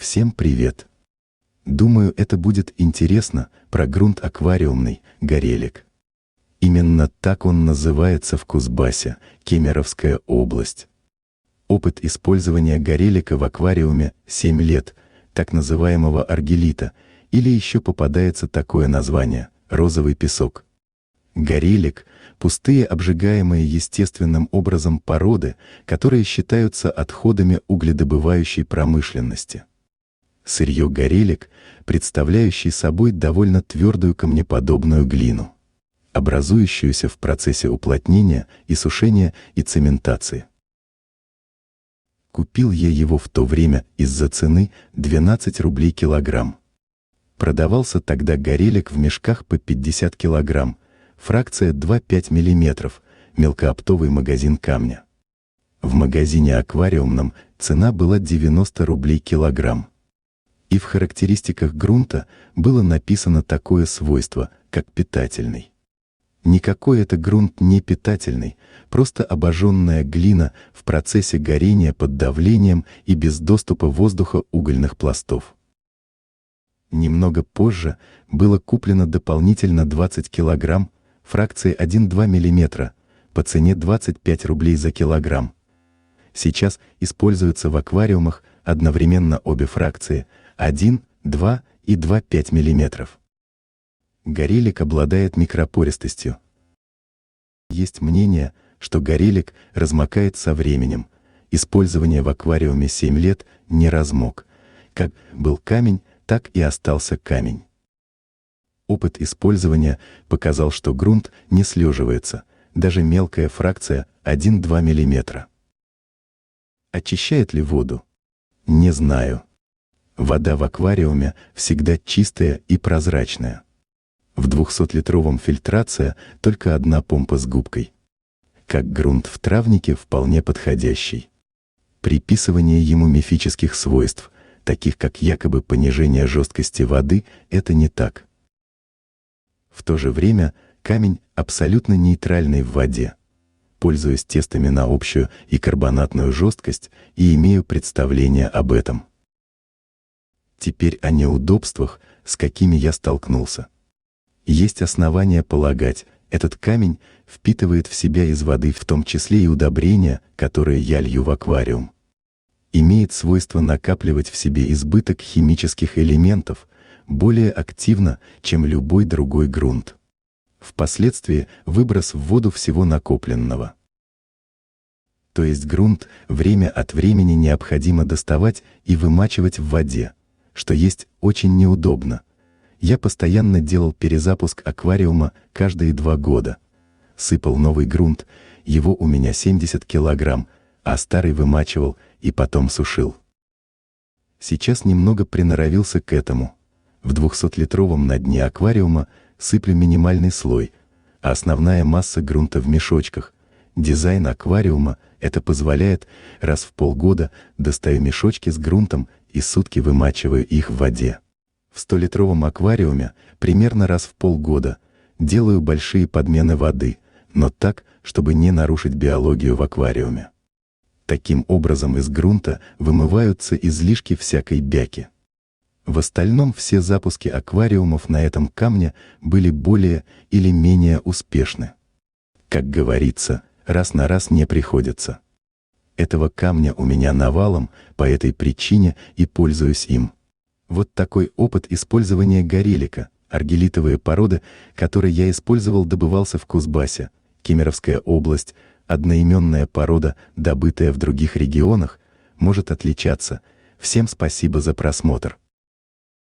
Всем привет! Думаю, это будет интересно про грунт аквариумный «Горелик». Именно так он называется в Кузбассе, Кемеровская область. Опыт использования горелика в аквариуме 7 лет, так называемого аргелита, или еще попадается такое название – розовый песок. Горелик – пустые обжигаемые естественным образом породы, которые считаются отходами угледобывающей промышленности. Сырье горелик, представляющий собой довольно твердую камнеподобную глину, образующуюся в процессе уплотнения и сушения и цементации. Купил я его в то время из-за цены 12 рублей килограмм. Продавался тогда горелик в мешках по 50 килограмм, фракция 2,5 мм, мелкооптовый магазин камня. В магазине аквариумном цена была 90 рублей килограмм. И в характеристиках грунта было написано такое свойство, как питательный. Никакой это грунт не питательный, просто обожженная глина в процессе горения под давлением и без доступа воздуха угольных пластов. Немного позже было куплено дополнительно 20 килограмм, фракции 1,2 мм, по цене 25 рублей за килограмм. Сейчас используются в аквариумах одновременно обе фракции 1, 2 и 2,5 мм. Горелик обладает микропористостью. Есть мнение, что горелик размокает со временем. Использование в аквариуме 7 лет не размок. Как был камень, так и остался камень. Опыт использования показал, что грунт не слеживается, даже мелкая фракция 1-2 мм. Очищает ли воду? Не знаю. Вода в аквариуме всегда чистая и прозрачная. В 200-литровом фильтрация только одна помпа с губкой. Как грунт в травнике вполне подходящий. Приписывание ему мифических свойств, таких как якобы понижение жесткости воды, это не так. В то же время камень абсолютно нейтральный в воде. Пользуюсь тестами на общую и карбонатную жесткость и имею представление об этом. Теперь о неудобствах, с какими я столкнулся. Есть основания полагать, этот камень впитывает в себя из воды в том числе и удобрения, которые я лью в аквариум. Имеет свойство накапливать в себе избыток химических элементов более активно, чем любой другой грунт. Впоследствии выброс в воду всего накопленного. То есть грунт время от времени необходимо доставать и вымачивать в воде, что есть очень неудобно. Я постоянно делал перезапуск аквариума каждые 2 года. Сыпал новый грунт, его у меня 70 килограмм, а старый вымачивал и потом сушил. Сейчас немного приноровился к этому. В 200-литровом на дне аквариума сыплю минимальный слой, а основная масса грунта в мешочках. Дизайн аквариума это позволяет, раз в полгода достаю мешочки с грунтом и сутки вымачиваю их в воде. В 100-литровом аквариуме примерно раз в полгода делаю большие подмены воды, но так, чтобы не нарушить биологию в аквариуме. Таким образом из грунта вымываются излишки всякой бяки. В остальном все запуски аквариумов на этом камне были более или менее успешны. Как говорится, раз на раз не приходится. Этого камня у меня навалом, по этой причине и пользуюсь им. Вот такой опыт использования горелика, аргелитовые породы, которые я использовал, добывался в Кузбассе, Кемеровская область. Одноименная порода, добытая в других регионах, может отличаться. Всем спасибо за просмотр.